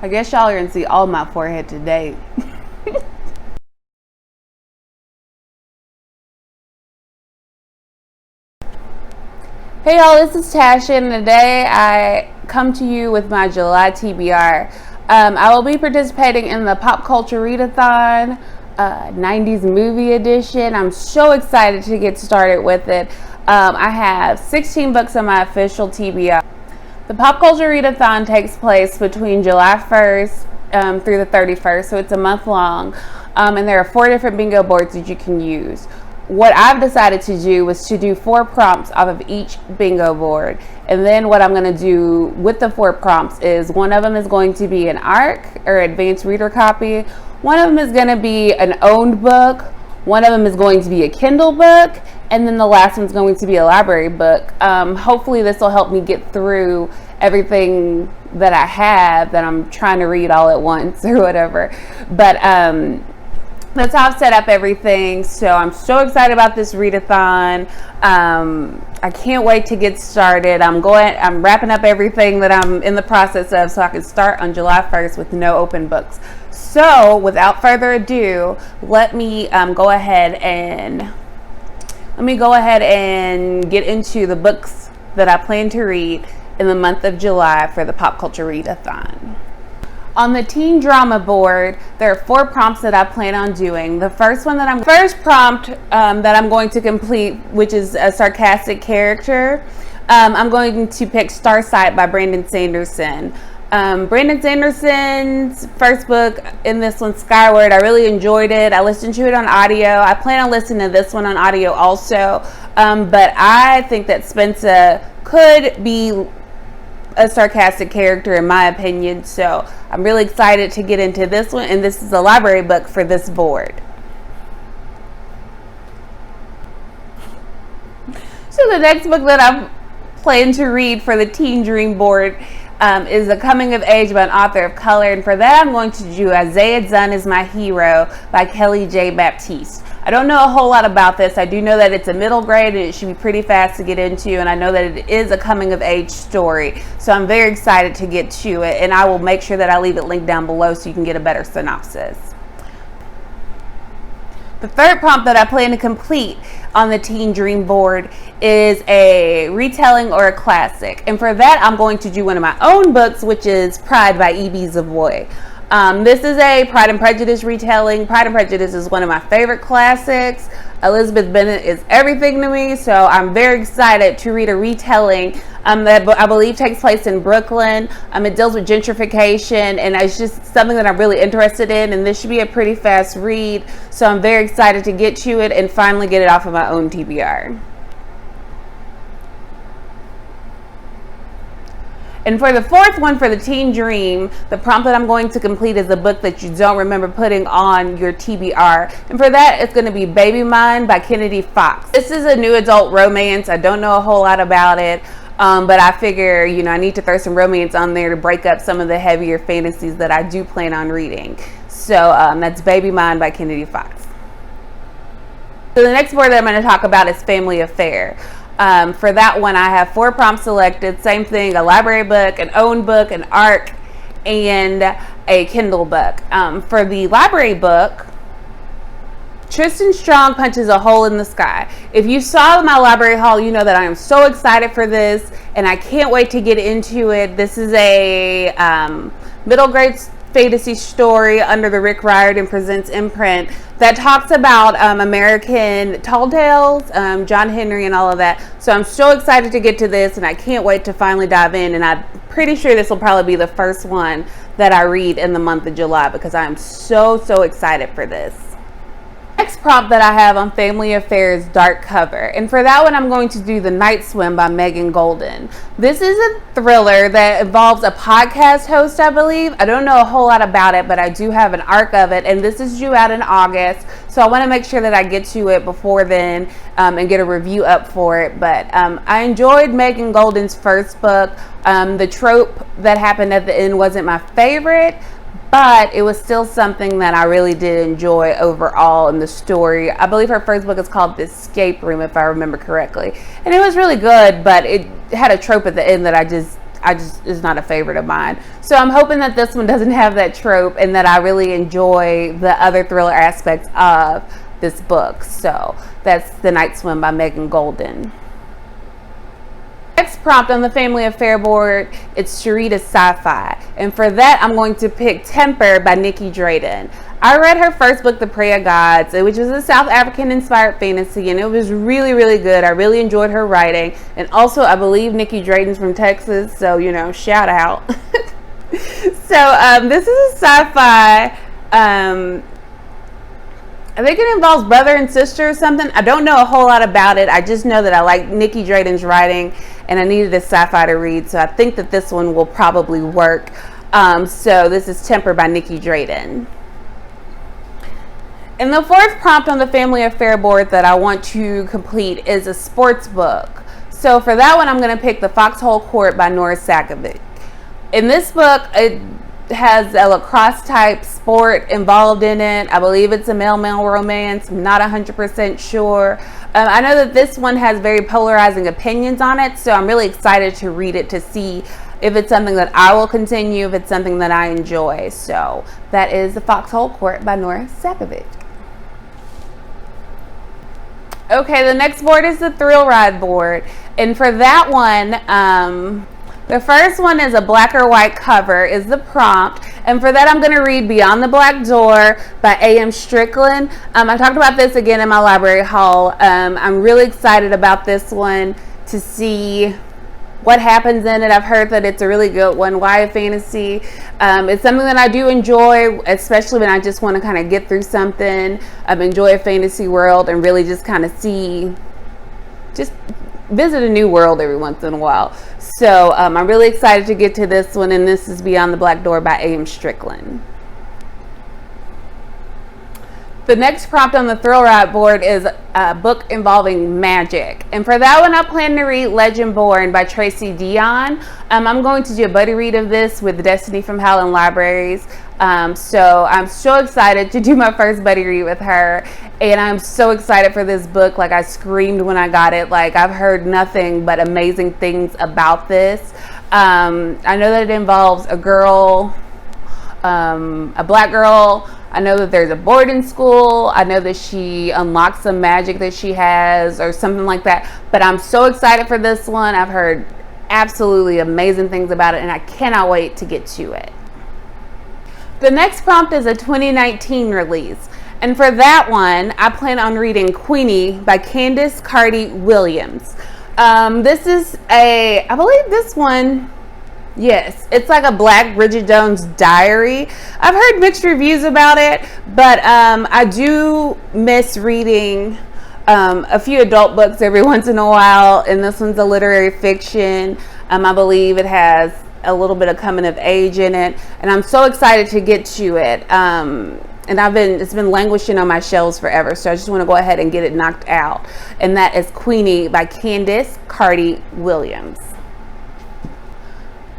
I guess y'all are gonna see all my forehead today. Hey y'all, this is Tasha, and today I come to you with my July TBR. I will be participating in the Pop Culture Readathon 90s movie edition. I'm so excited to get started with it. I have 16 books on my official TBR. The Pop Culture Readathon takes place between July 1st through the 31st, so it's a month long, and there are 4 different bingo boards that you can use. What I've decided to do was to do 4 prompts off of each bingo board, and then what I'm going to do with the 4 prompts is one of them is going to be an ARC or advanced reader copy, one of them is going to be an owned book, one of them is going to be a Kindle book, and then the last one's going to be a library book. Hopefully this will help me get through everything that I have that I'm trying to read all at once or whatever. But that's how I've set up everything. So I'm so excited about this readathon. I can't wait to get started. I'm wrapping up everything that I'm in the process of so I can start on July 1st with no open books. So without further ado, let me go ahead and get into the books that I plan to read in the month of July for the Pop Culture Readathon. On the teen drama board, there are 4 prompts that I plan on doing. The first prompt that I'm going to complete, which is a sarcastic character, I'm going to pick Starsight by Brandon Sanderson. Brandon Sanderson's first book in this one, Skyward, I really enjoyed it. I listened to it on audio. I plan on listening to this one on audio also, but I think that Spencer could be a sarcastic character in my opinion, so I'm really excited to get into this one, and this is a library book for this board. So the next book that I plan to read for the Teen Dream board is A Coming of Age by an author of color, and for that I'm going to do Isaiah Dunn is My Hero by Kelly J. Baptiste. I don't know a whole lot about this. I do know that it's a middle grade and it should be pretty fast to get into, and I know that it is a coming of age story, so I'm very excited to get to it, and I will make sure that I leave it linked down below so you can get a better synopsis. The third prompt that I plan to complete on the Teen Dream board is a retelling or a classic, and for that I'm going to do one of my own books, which is Pride by Ibi Zoboi. This is a Pride and Prejudice retelling. Pride and Prejudice is one of my favorite classics. Elizabeth Bennet is everything to me, so I'm very excited to read a retelling that I believe takes place in Brooklyn. It deals with gentrification, and it's just something that I'm really interested in, and this should be a pretty fast read, so I'm very excited to get to it and finally get it off of my own TBR. And for the fourth one, for the Teen Dream, the prompt that I'm going to complete is a book that you don't remember putting on your TBR. And for that, it's going to be Baby Mine by Kennedy Fox. This is a new adult romance. I don't know a whole lot about it, but I figure, I need to throw some romance on there to break up some of the heavier fantasies that I do plan on reading. So that's Baby Mine by Kennedy Fox. So the next board that I'm going to talk about is Family Affair. For that one, I have 4 prompts selected. Same thing, a library book, an owned book, an ARC, and a Kindle book. For the library book, Tristan Strong punches a hole in the sky. If you saw my library haul, you know that I am so excited for this, and I can't wait to get into it. This is a middle grade fantasy story under the Rick Riordan Presents imprint that talks about American tall tales, John Henry and all of that. So I'm so excited to get to this, and I can't wait to finally dive in, and I'm pretty sure this will probably be the first one that I read in the month of July because I am so excited for this. Next prompt that I have on Family Affair is Dark Cover, and for that one I'm going to do The Night Swim by Megan Goldin. This is a thriller that involves a podcast host, I believe. I don't know a whole lot about it, but I do have an arc of it, and this is due out in August, so I want to make sure that I get to it before then and get a review up for it. But I enjoyed Megan Goldin's first book. The trope that happened at the end wasn't my favorite, but it was still something that I really did enjoy overall in the story. I believe her first book is called The Escape Room, if I remember correctly. And it was really good, but it had a trope at the end that I just is not a favorite of mine. So I'm hoping that this one doesn't have that trope and that I really enjoy the other thriller aspects of this book. So that's The Night Swim by Megan Goldin. Next prompt on the Family Affair board, it's Readathon sci-fi, and for that I'm going to pick Temper by Nicky Drayden. I read her first book, The Prey of Gods, which was a South African inspired fantasy, and it was really, really good. I really enjoyed her writing, and also I believe Nicky Drayden's from Texas, so you know, shout out. So this is a sci-fi. I think it involves brother and sister or something. I don't know a whole lot about it. I just know that I like Nicky Drayden's writing and I needed a sci-fi to read. So I think that this one will probably work. So this is Temper by Nicky Drayden. And the fourth prompt on the Family Affair board that I want to complete is a sports book. So for that one, I'm going to pick The Foxhole Court by Nora Sakavic. In this book, it has a lacrosse type sport involved in it. I believe it's a male-male romance. I'm not 100% sure. I know that this one has very polarizing opinions on it, so I'm really excited to read it to see if it's something that I will continue, if it's something that I enjoy. So that is The Foxhole Court by Nora Sakavic. Okay, the next board is the Thrill Ride board, and for that one, the first one is a black or white cover is the prompt, and for that I'm going to read Beyond the Black Door by A.M. Strickland. I talked about this again in my library haul. I'm really excited about this one to see what happens in it. I've heard that it's a really good one, YA fantasy. It's something that I do enjoy, especially when I just want to kind of get through something. Enjoy a fantasy world and really just kind of just visit a new world every once in a while. So I'm really excited to get to this one, and this is Beyond the Black Door by A.M. Strickland. The next prompt on the Thrill Ride board is a book involving magic. And for that one, I plan to read Legendborn by Tracy Deonn. I'm going to do a buddy read of this with Destiny from Howland Libraries. So I'm so excited to do my first buddy read with her. And I'm so excited for this book. Like, I screamed when I got it. Like, I've heard nothing but amazing things about this. I know that it involves a girl, a black girl. I know that there's a boarding school. I know that she unlocks some magic that she has or something like that. But I'm so excited for this one. I've heard absolutely amazing things about it, and I cannot wait to get to it. The next prompt is a 2019 release. And for that one, I plan on reading Queenie by Candice Carty-Williams. This is I believe this one, yes, it's like a Black Bridget Jones diary. I've heard mixed reviews about it, but I do miss reading a few adult books every once in a while, and this one's a literary fiction. I believe it has a little bit of coming of age in it, and I'm so excited to get to it. And it's been languishing on my shelves forever, so I just want to go ahead and get it knocked out. And that is Queenie by Candice Carty-Williams.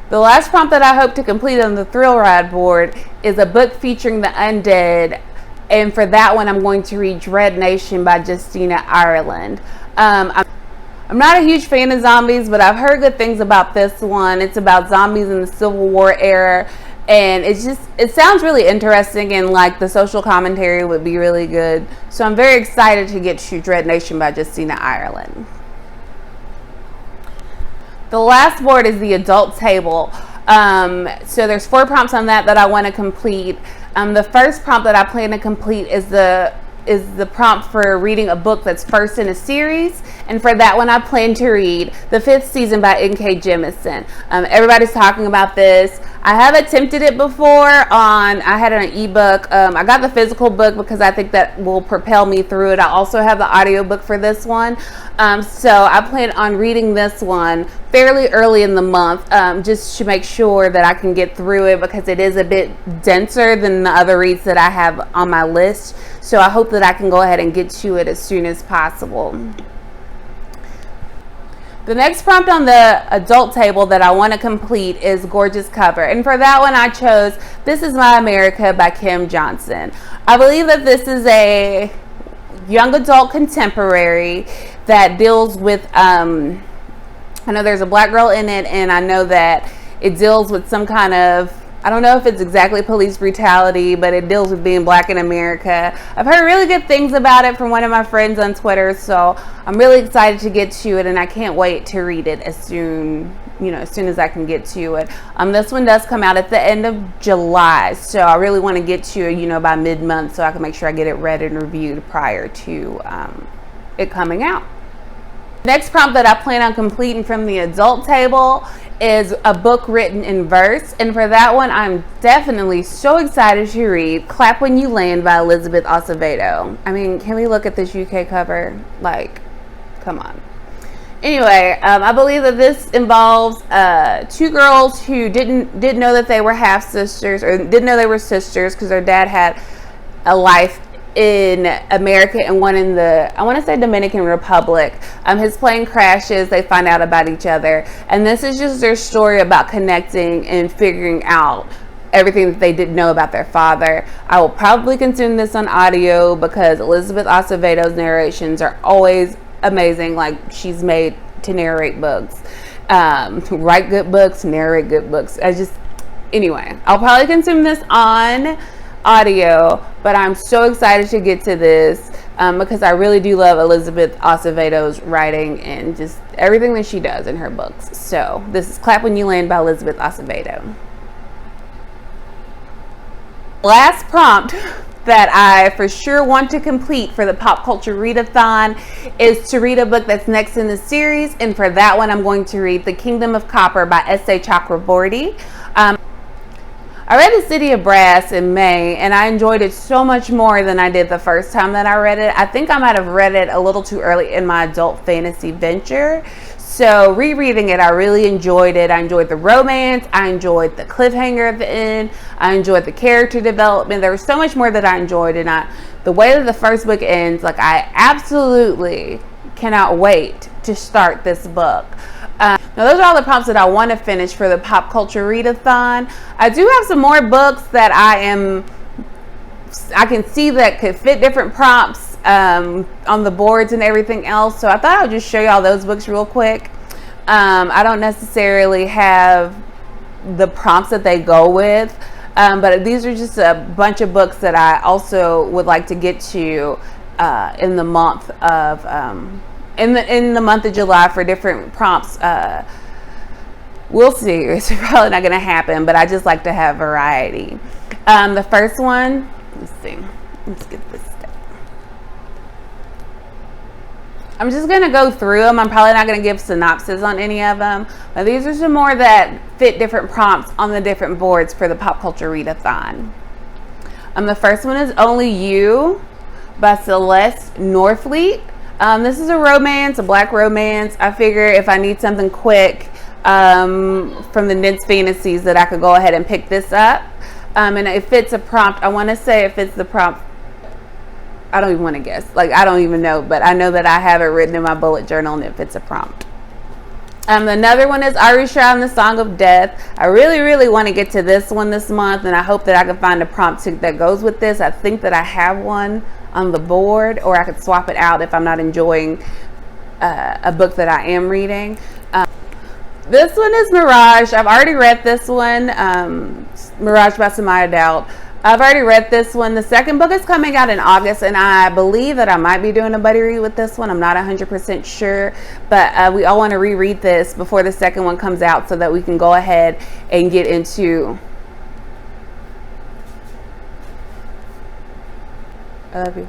The last prompt that I hope to complete on the Thrill Ride board is a book featuring the undead. And for that one, I'm going to read Dread Nation by Justina, Ireland. I'm not a huge fan of zombies, but I've heard good things about this one. It's about zombies in the Civil War era. And it sounds really interesting, and like the social commentary would be really good. So I'm very excited to get to Dread Nation by Justina, Ireland. The last board is the adult table. So there's 4 prompts on that I want to complete. The first prompt that I plan to complete is the prompt for reading a book that's first in a series, and for that one I plan to read the 5th season by N.K. Jemisin. Everybody's talking about this. I have attempted it before I had an ebook. I got the physical book because I think that will propel me through it. I also have the audiobook for this one. So I plan on reading this one fairly early in the month, just to make sure that I can get through it, because it is a bit denser than the other reads that I have on my list. So I hope that I can go ahead and get to it as soon as possible. The next prompt on the adult table that I want to complete is Gorgeous Cover. And for that one, I chose This Is My America by Kim Johnson. I believe that this is a young adult contemporary that deals with a I know there's a black girl in it, and I know that it deals with some kind of, I don't know if it's exactly police brutality, but it deals with being black in America. I've heard really good things about it from one of my friends on Twitter, so I'm really excited to get to it, and I can't wait to read it as soon as I can get to it. This one does come out at the end of July, so I really want to get to it, by mid-month, so I can make sure I get it read and reviewed prior to it coming out. Next prompt that I plan on completing from the adult table is a book written in verse, and for that one I'm definitely so excited to read Clap When You Land by Elizabeth Acevedo. I mean, can we look at this UK cover? Like, come on. Anyway, I believe that this involves two girls who didn't know that they were half sisters, or didn't know they were sisters, because their dad had a life in America and one in the, I want to say, Dominican Republic. His plane crashes, they find out about each other, and this is just their story about connecting and figuring out everything that they didn't know about their father. I will probably consume this on audio because Elizabeth Acevedo's narrations are always amazing. Like, she's made to narrate books, write good books, narrate good books. Anyway, I'll probably consume this on audio, but I'm so excited to get to this because I really do love Elizabeth Acevedo's writing and just everything that she does in her books. So this is Clap When You Land by Elizabeth Acevedo. Last prompt that I for sure want to complete for the Pop Culture Readathon is to read a book that's next in the series, and for that one I'm going to read The Kingdom of Copper by S.A. Chakraborty. I read The City of Brass in May, and I enjoyed it so much more than I did the first time that I read it. I think I might have read it a little too early in my adult fantasy venture. So rereading it, I really enjoyed it. I enjoyed the romance. I enjoyed the cliffhanger at the end. I enjoyed the character development. There was so much more that I enjoyed, and the way that the first book ends, like, I absolutely cannot wait to start this book. Now those are all the prompts that I want to finish for the Pop Culture Readathon. I do have some more books that I can see that could fit different prompts on the boards and everything else. So I thought I would just show y'all those books real quick. I don't necessarily have the prompts that they go with, but these are just a bunch of books that I also would like to get to in the month of in the month of July for different prompts. We'll see. It's probably not going to happen, but I just like to have variety. The first one, let's see. Let's get this stuff. I'm just going to go through them. I'm probably not going to give synopsis on any of them, but these are some more that fit different prompts on the different boards for the Pop Culture Readathon. The first one is Only You by Celeste Northfleet. This is a romance, a black romance. I figure if I need something quick from the Nid's Fantasies that I could go ahead and pick this up. And it fits a prompt. I want to say it fits the prompt. I don't even want to guess. Like, I don't even know, but I know that I have it written in my bullet journal and it fits a prompt. Another one is Irish Shroud and the Song of Death. I really, really want to get to this one this month, and I hope that I can find a prompt that goes with this. I think that I have one on the board, or I could swap it out if I'm not enjoying a book that I am reading. This one is Mirage. I've already read this one, Mirage by Samaya Doubt. I've already read this one. The second book is coming out in August, and I believe that I might be doing a buddy read with this one. I'm not 100% sure, but we all want to reread this before the second one comes out so that we can go ahead and get into... I love you.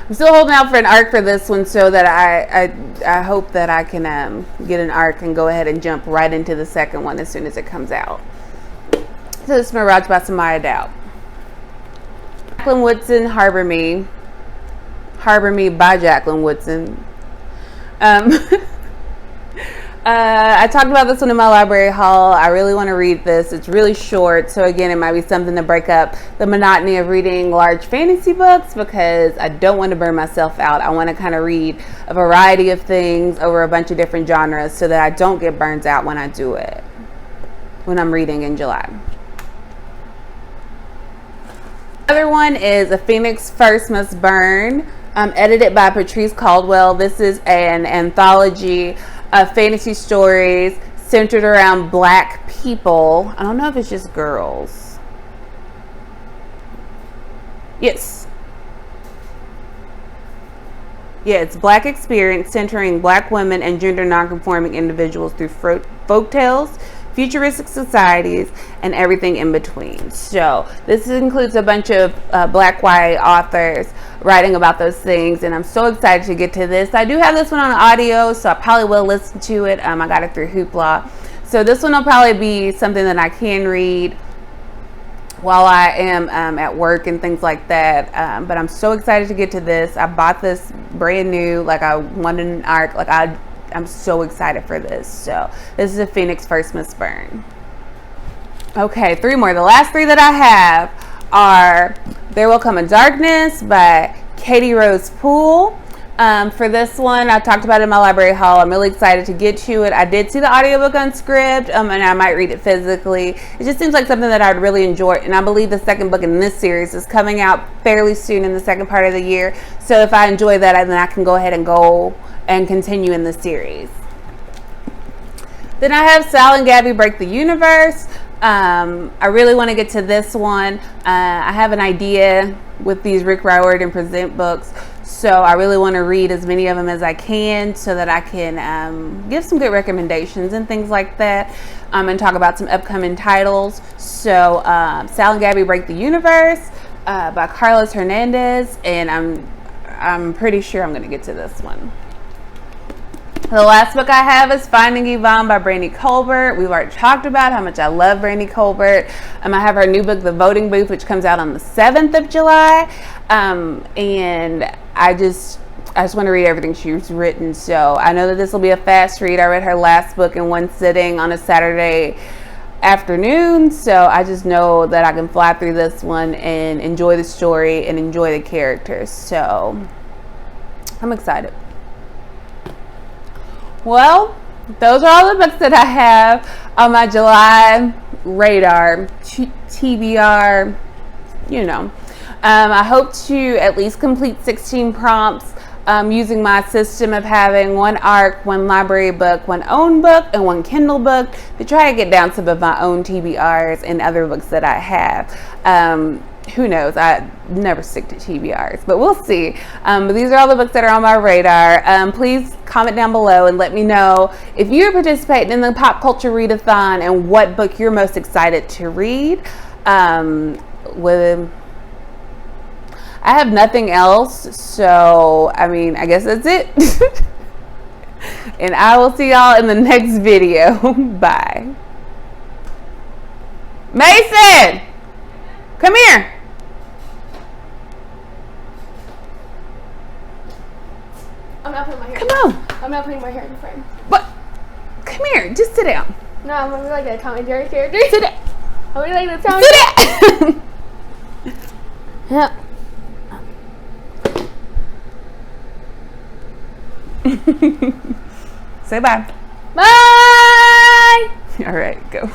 I'm still holding out for an arc for this one, so that I hope that I can get an arc and go ahead and jump right into the second one as soon as it comes out. So this is Mirage by Samaya Doubt. Jacqueline Woodson, Harbor Me. Harbor Me by Jacqueline Woodson. I talked about this one in my library haul. I really want to read this. It's really short, so again, it might be something to break up the monotony of reading large fantasy books, because I don't want to burn myself out. I want to kind of read a variety of things over a bunch of different genres so that I don't get burnt out when I do it, when I'm reading in July. Another one is A Phoenix First Must Burn edited by Patrice Caldwell. This is an anthology of fantasy stories centered around black people. I don't know if it's just girls. Yes. Yeah, it's Black experience centering black women and gender nonconforming individuals through folktales, futuristic societies, and everything in between. So this includes a bunch of black white authors writing about those things, and I'm so excited to get to this. I do have this one on audio, so I probably will listen to it. I got it through Hoopla, so this one will probably be something that I can read while I am at work and things like that. But I'm so excited to get to this. I bought this brand new, like I wanted an arc, like I'm so excited for this. So this is a Phoenix First Miss Burn. Okay, 3 more. The last 3 that I have are There Will Come a Darkness by Katie Rose Poole. For this one, I talked about it in my library haul. I'm really excited to get to it. I did see the audiobook on Scribd, and I might read it physically. It just seems like something that I'd really enjoy, and I believe the second book in this series is coming out fairly soon in the second part of the year. So if I enjoy that, then I can go ahead and go and continue in the series. Then I have Sal and Gabby Break the Universe. I really want to get to this one. I have an idea with these Rick Riordan and Present books, so I really want to read as many of them as I can so that I can give some good recommendations and things like that, and talk about some upcoming titles. So Sal and Gabby Break the Universe by Carlos Hernandez, and I'm pretty sure I'm going to get to this one. The last book I have is Finding Yvonne by Brandy Colbert. We've already talked about how much I love Brandy Colbert. I have her new book, The Voting Booth, which comes out on the 7th of July. And I just want to read everything she's written. So I know that this will be a fast read. I read her last book in one sitting on a Saturday afternoon. So I just know that I can fly through this one and enjoy the story and enjoy the characters. So I'm excited. Well, those are all the books that I have on my July radar, TBR, you know. I hope to at least complete 16 prompts using my system of having 1 ARC, 1 library book, 1 own book, and 1 Kindle book to try to get down some of my own TBRs and other books that I have. Who knows? I never stick to TBRs, but we'll see. But these are all the books that are on my radar. Please comment down below and let me know if you're participating in the Pop Culture Readathon and what book you're most excited to read. I have nothing else, so I guess that's it. And I will see y'all in the next video. Bye. Mason! Come here. I'm not putting my hair. Come on. I'm not putting my hair in the frame. What? Come here. Just sit down. No, I'm gonna be like a Tom and Jerry character. Sit down. I'm gonna be like the Tom Sit down. Yeah. Say bye. Bye! All right, go.